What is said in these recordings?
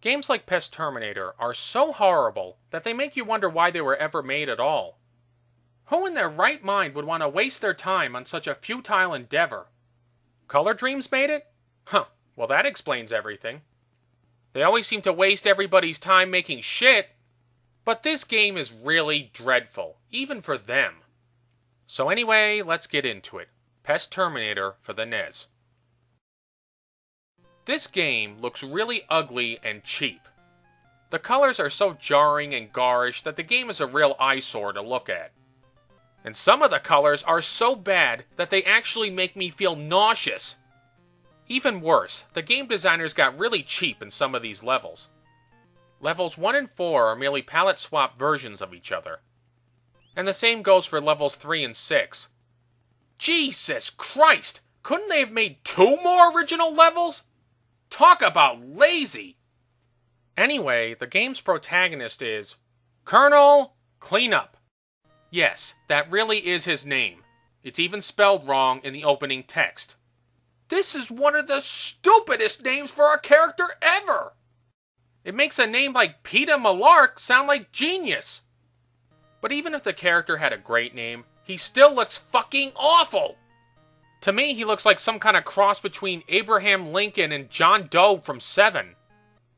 Games like Pesterminator are so horrible that they make you wonder why they were ever made at all. Who in their right mind would want to waste their time on such a futile endeavor? Color Dreams made it? Huh, well that explains everything. They always seem to waste everybody's time making shit, but this game is really dreadful, even for them. So anyway, let's get into it. Pesterminator for the NES. This game looks really ugly and cheap. The colors are so jarring and garish that the game is a real eyesore to look at. And some of the colors are so bad that they actually make me feel nauseous. Even worse, the game designers got really cheap in some of these levels. Levels 1 and 4 are merely palette swap versions of each other. And the same goes for levels 3 and 6. Jesus Christ! Couldn't they have made 2 more original levels? Talk about lazy! Anyway, the game's protagonist is Colonel Cleanup. Yes, that really is his name. It's even spelled wrong in the opening text. This is one of the stupidest names for a character ever! It makes a name like Peter Malark sound like genius. But even if the character had a great name, he still looks fucking awful! To me, he looks like some kind of cross between Abraham Lincoln and John Doe from Seven.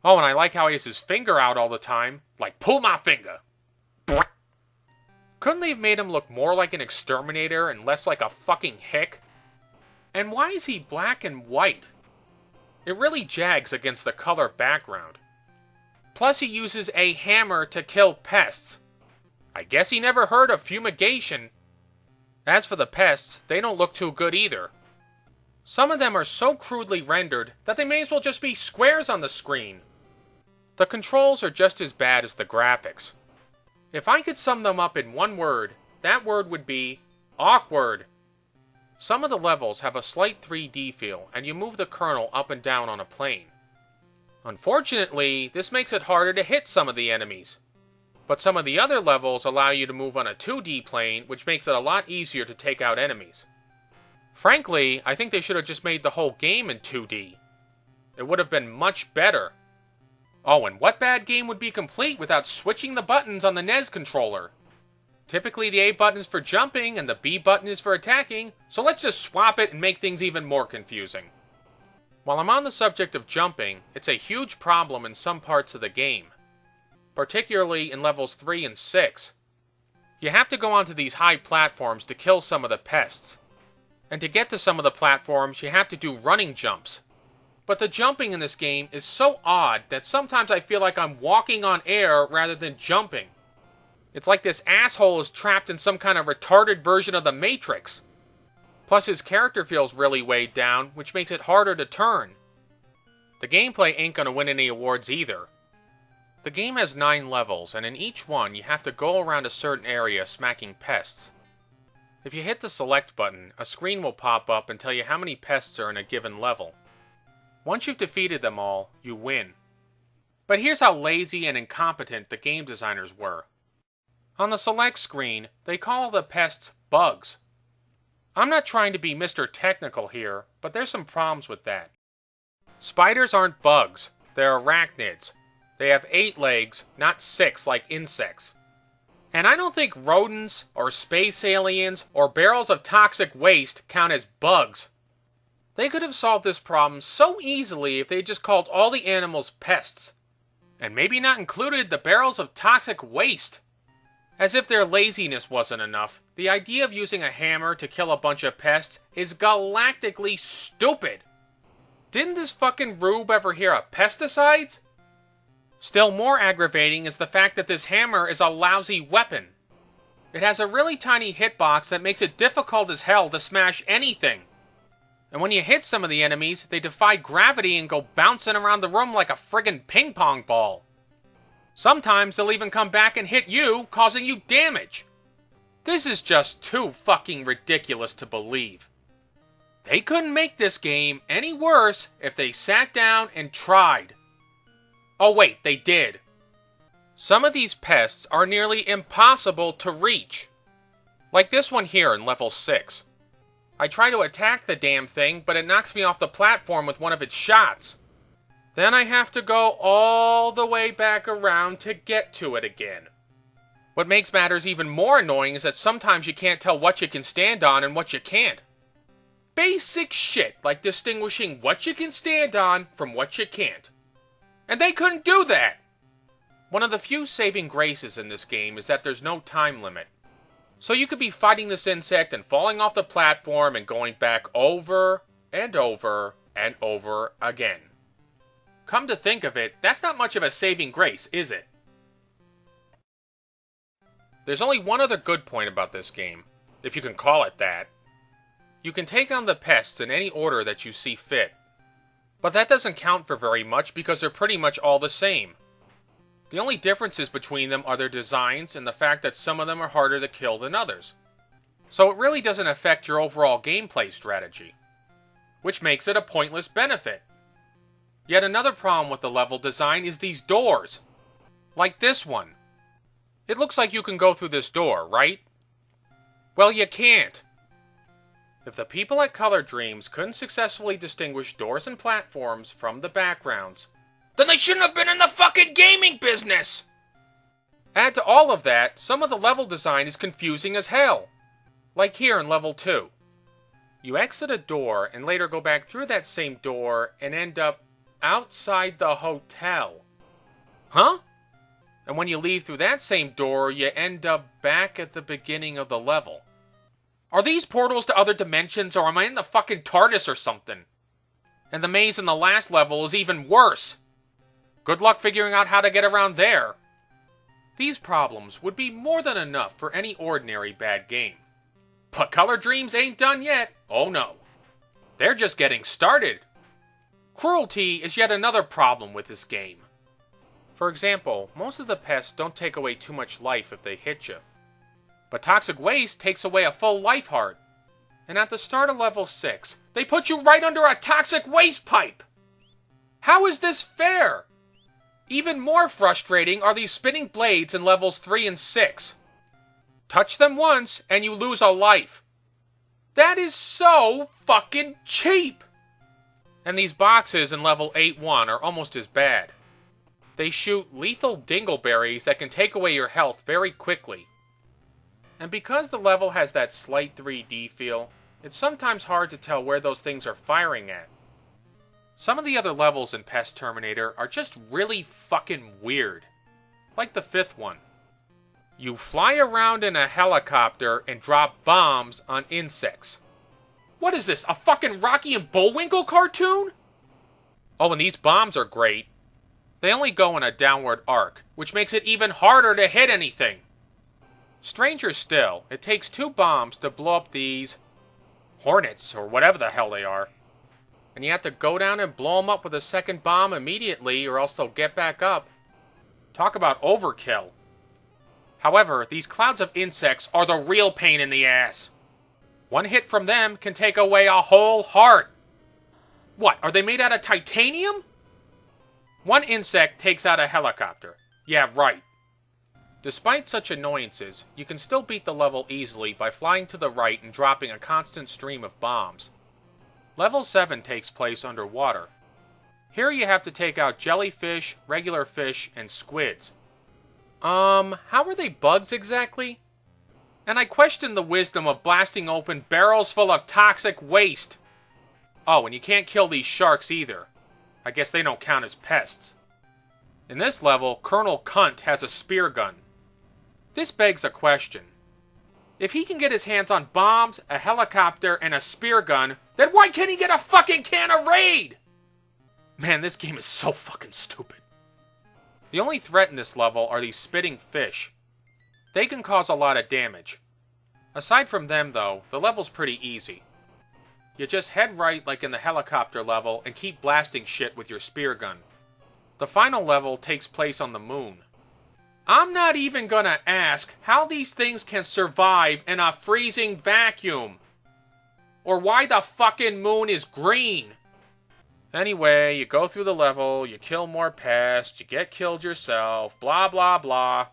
Oh, and I like how he has his finger out all the time. Like, pull my finger. Couldn't they have made him look more like an exterminator and less like a fucking hick? And why is he black and white? It really jags against the color background. Plus he uses a hammer to kill pests. I guess he never heard of fumigation. As for the pests, they don't look too good either. Some of them are so crudely rendered that they may as well just be squares on the screen. The controls are just as bad as the graphics. If I could sum them up in one word, that word would be awkward. Some of the levels have a slight 3D feel, and you move the Colonel up and down on a plane. Unfortunately, this makes it harder to hit some of the enemies. But some of the other levels allow you to move on a 2D plane, which makes it a lot easier to take out enemies. Frankly, I think they should have just made the whole game in 2D. It would have been much better. Oh, and what bad game would be complete without switching the buttons on the NES controller? Typically the A button is for jumping and the B button is for attacking, so let's just swap it and make things even more confusing. While I'm on the subject of jumping, it's a huge problem in some parts of the game. Particularly in levels 3 and 6. You have to go onto these high platforms to kill some of the pests. And to get to some of the platforms, you have to do running jumps. But the jumping in this game is so odd that sometimes I feel like I'm walking on air rather than jumping. It's like this asshole is trapped in some kind of retarded version of the Matrix. Plus his character feels really weighed down, which makes it harder to turn. The gameplay ain't gonna win any awards either. The game has 9 levels, and in each one you have to go around a certain area smacking pests. If you hit the select button, a screen will pop up and tell you how many pests are in a given level. Once you've defeated them all, you win. But here's how lazy and incompetent the game designers were. On the select screen, they call the pests bugs. I'm not trying to be Mr. Technical here, but there's some problems with that. Spiders aren't bugs, they're arachnids. They have 8 legs, not 6 like insects. And I don't think rodents, or space aliens, or barrels of toxic waste count as bugs. They could have solved this problem so easily if they just called all the animals pests. And maybe not included the barrels of toxic waste. As if their laziness wasn't enough, the idea of using a hammer to kill a bunch of pests is galactically stupid. Didn't this fucking rube ever hear of pesticides? Still more aggravating is the fact that this hammer is a lousy weapon. It has a really tiny hitbox that makes it difficult as hell to smash anything. And when you hit some of the enemies, they defy gravity and go bouncing around the room like a friggin' ping pong ball. Sometimes they'll even come back and hit you, causing you damage. This is just too fucking ridiculous to believe. They couldn't make this game any worse if they sat down and tried. Oh wait, they did. Some of these pests are nearly impossible to reach. Like this one here in level 6. I try to attack the damn thing, but it knocks me off the platform with one of its shots. Then I have to go all the way back around to get to it again. What makes matters even more annoying is that sometimes you can't tell what you can stand on and what you can't. Basic shit like distinguishing what you can stand on from what you can't. And they couldn't do that! One of the few saving graces in this game is that there's no time limit. So you could be fighting this insect and falling off the platform and going back over and over and over again. Come to think of it, that's not much of a saving grace, is it? There's only one other good point about this game, if you can call it that. You can take on the pests in any order that you see fit. But that doesn't count for very much because they're pretty much all the same. The only differences between them are their designs and the fact that some of them are harder to kill than others. So it really doesn't affect your overall gameplay strategy, which makes it a pointless benefit. Yet another problem with the level design is these doors. Like this one. It looks like you can go through this door, right? Well, you can't. If the people at Color Dreams couldn't successfully distinguish doors and platforms from the backgrounds, then they shouldn't have been in the fucking gaming business! Add to all of that, some of the level design is confusing as hell. Like here in level 2. You exit a door and later go back through that same door and end up outside the hotel. Huh? And when you leave through that same door, you end up back at the beginning of the level. Are these portals to other dimensions, or am I in the fucking TARDIS or something? And the maze in the last level is even worse. Good luck figuring out how to get around there. These problems would be more than enough for any ordinary bad game. But Color Dreams ain't done yet. Oh no. They're just getting started. Cruelty is yet another problem with this game. For example, most of the pests don't take away too much life if they hit you. But toxic waste takes away a full life heart. And at the start of level 6, they put you right under a toxic waste pipe! How is this fair? Even more frustrating are these spinning blades in levels 3 and 6. Touch them once and you lose a life. That is so fucking cheap! And these boxes in level 8-1 are almost as bad. They shoot lethal dingleberries that can take away your health very quickly. And because the level has that slight 3D feel, it's sometimes hard to tell where those things are firing at. Some of the other levels in Pesterminator are just really fucking weird. Like the 5th one. You fly around in a helicopter and drop bombs on insects. What is this, a fucking Rocky and Bullwinkle cartoon? Oh, and these bombs are great. They only go in a downward arc, which makes it even harder to hit anything. Stranger still, it takes 2 bombs to blow up these hornets, or whatever the hell they are. And you have to go down and blow them up with a second bomb immediately, or else they'll get back up. Talk about overkill. However, these clouds of insects are the real pain in the ass. One hit from them can take away a whole heart. What, are they made out of titanium? One insect takes out a helicopter. Yeah, right. Despite such annoyances, you can still beat the level easily by flying to the right and dropping a constant stream of bombs. Level 7 takes place underwater. Here you have to take out jellyfish, regular fish, and squids. How are they bugs exactly? And I question the wisdom of blasting open barrels full of toxic waste. Oh, and you can't kill these sharks either. I guess they don't count as pests. In this level, Colonel Cunt has a spear gun. This begs a question. If he can get his hands on bombs, a helicopter, and a spear gun, then why can't he get a fucking can of Raid? Man, this game is so fucking stupid. The only threat in this level are these spitting fish. They can cause a lot of damage. Aside from them, though, the level's pretty easy. You just head right like in the helicopter level and keep blasting shit with your spear gun. The final level takes place on the moon. I'm not even gonna ask how these things can survive in a freezing vacuum. Or why the fucking moon is green. Anyway, you go through the level, you kill more pests, you get killed yourself, blah blah blah.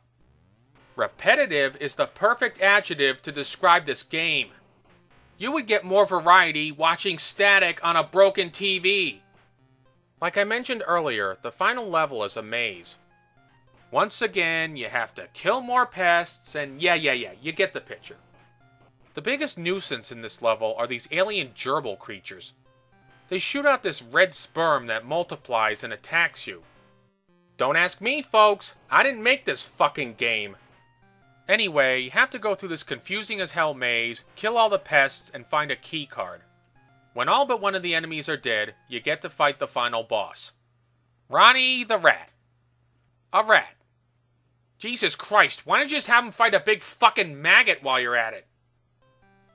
Repetitive is the perfect adjective to describe this game. You would get more variety watching static on a broken TV. Like I mentioned earlier, the final level is a maze. Once again, you have to kill more pests, and yeah, you get the picture. The biggest nuisance in this level are these alien gerbil creatures. They shoot out this red sperm that multiplies and attacks you. Don't ask me, folks. I didn't make this fucking game. Anyway, you have to go through this confusing as hell maze, kill all the pests, and find a key card. When all but one of the enemies are dead, you get to fight the final boss. Ronnie the Rat. A rat. Jesus Christ, why don't you just have him fight a big fucking maggot while you're at it?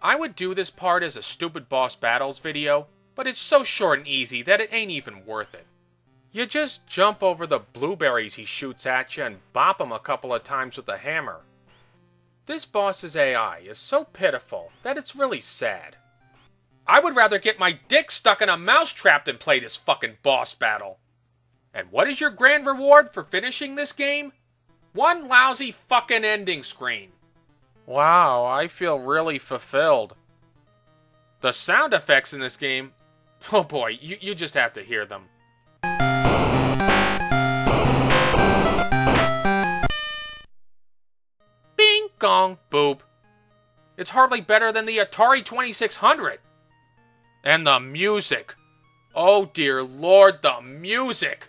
I would do this part as a stupid boss battles video, but it's so short and easy that it ain't even worth it. You just jump over the blueberries he shoots at you and bop him a couple of times with a hammer. This boss's AI is so pitiful that it's really sad. I would rather get my dick stuck in a mousetrap than play this fucking boss battle. And what is your grand reward for finishing this game? One lousy fucking ending screen. Wow, I feel really fulfilled. The sound effects in this game, oh boy, you just have to hear them. Bing, gong, boop. It's hardly better than the Atari 2600. And the music. Oh dear Lord, the music.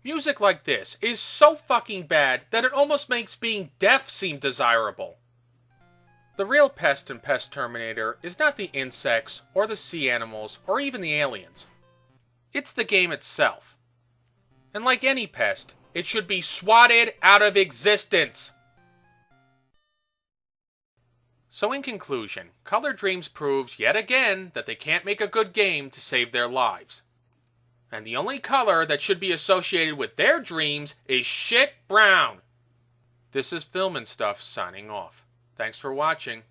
Music like this is so fucking bad that it almost makes being deaf seem desirable. The real pest in Pesterminator is not the insects, or the sea animals, or even the aliens. It's the game itself. And like any pest, it should be swatted out of existence. So in conclusion, Color Dreams proves yet again that they can't make a good game to save their lives. And the only color that should be associated with their dreams is shit brown. This is Film and Stuff signing off. Thanks for watching.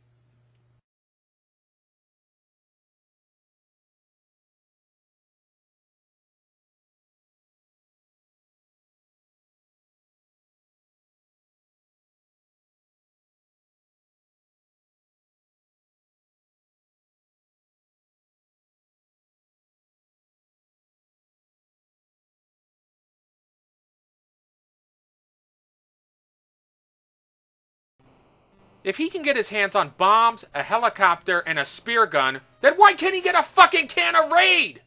If he can get his hands on bombs, a helicopter, and a spear gun, then why can't he get a fucking can of Raid?